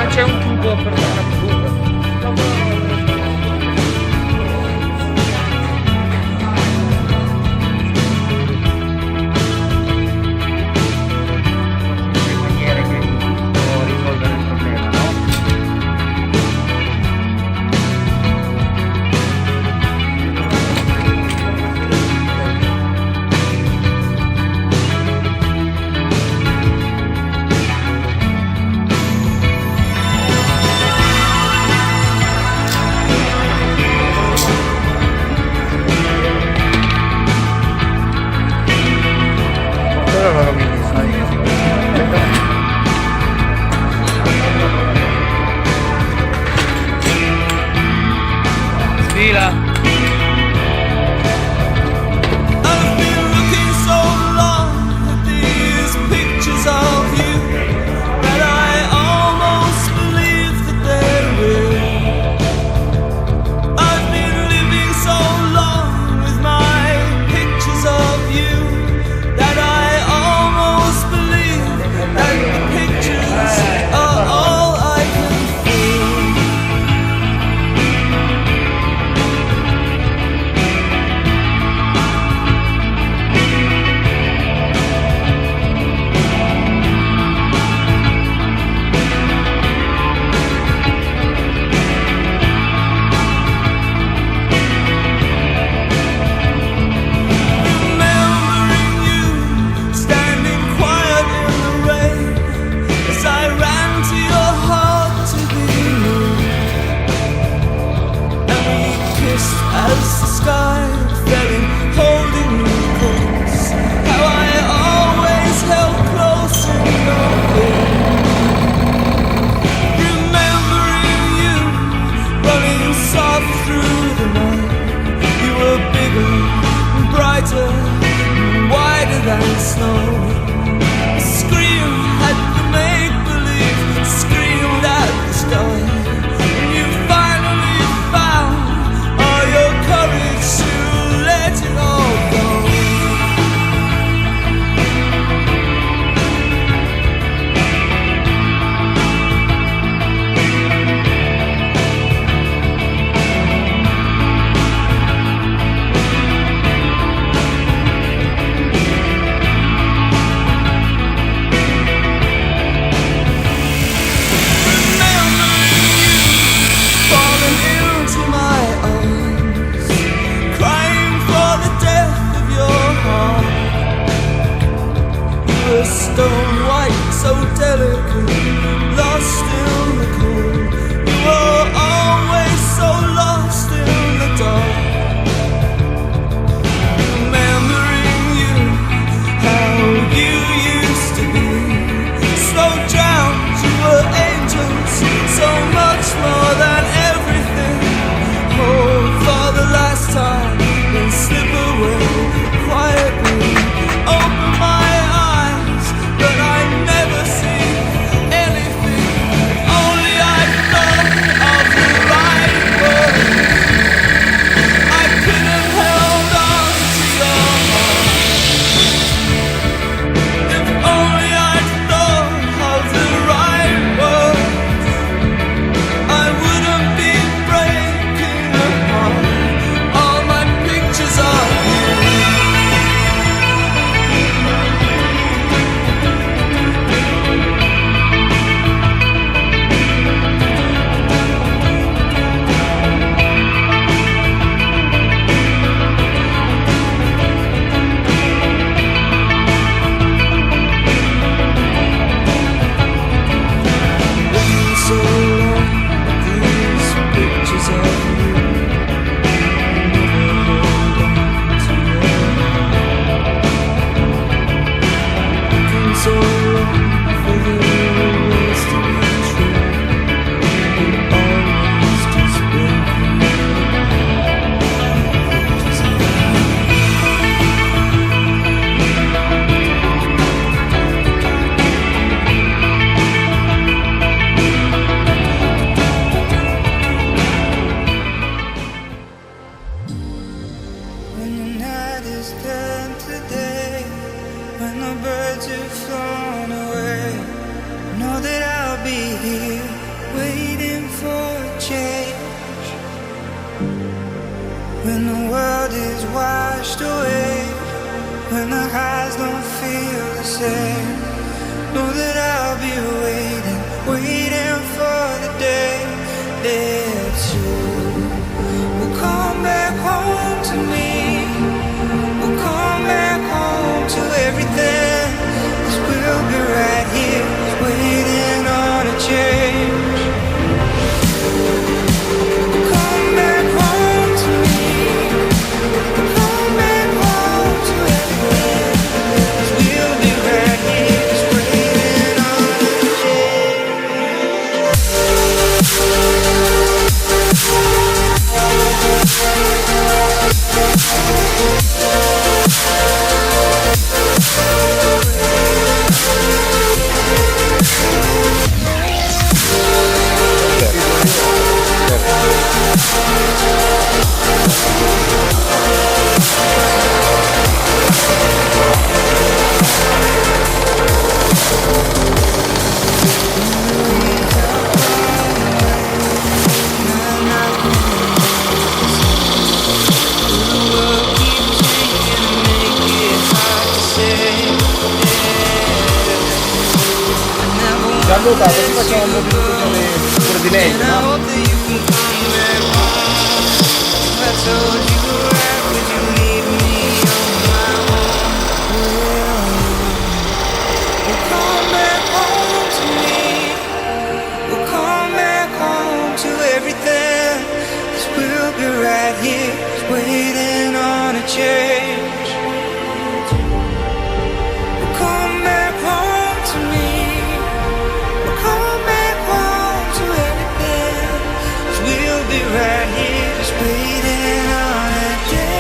C'è un tubo per la buca. Le maniere che può risolvere il problema, no? Fila. I've been looking so long at these pictures of you that I almost believe that they're real. I've been living so long with my pictures of you that I almost believe that the pictures are all I can feel. Remembering you, standing quiet in the rain, as I ran to your heart to be moved, and we kissed as the sky fell in, holding you close. How I always held close in your grip. Remembering you, running soft through the night. You were bigger, and brighter, and wider than snow. Scream at the make-believe, screamed at the sky. And you finally found all your courage to let it all go. Falling into my arms, crying for the death of your heart. You were stone white, so delicate, lost in the cold. You were always so lost in the dark. Remembering you, how you used to be. Slow drowned, you were angels, so much more than everything. Hold for the last time, then slip away quietly. Open my eyes, but I never see anything. Only I thought of the right words. the birds have flown away, know that I'll be here waiting for a change. When the world is washed away, when the highs don't feel the same, know that I'll be waiting, waiting for the day that you will come back home to me, will come back home to everything. 'Cause we'll be right here, waiting on a change. Come back home to me, come back home to everything. 'Cause we'll be right here, just waiting on a change. Gianluca, così facciamo un po' di pure di legno, And I no? hope that you can come back home. If I told you right, would you leave me on my own? Well, come back home to me. We'll come back home to everything. 'Cause we'll be right here, just waiting on a change. We'll come back home to me. We'll come back home to everything. 'Cause we'll be right here, just waiting on a day.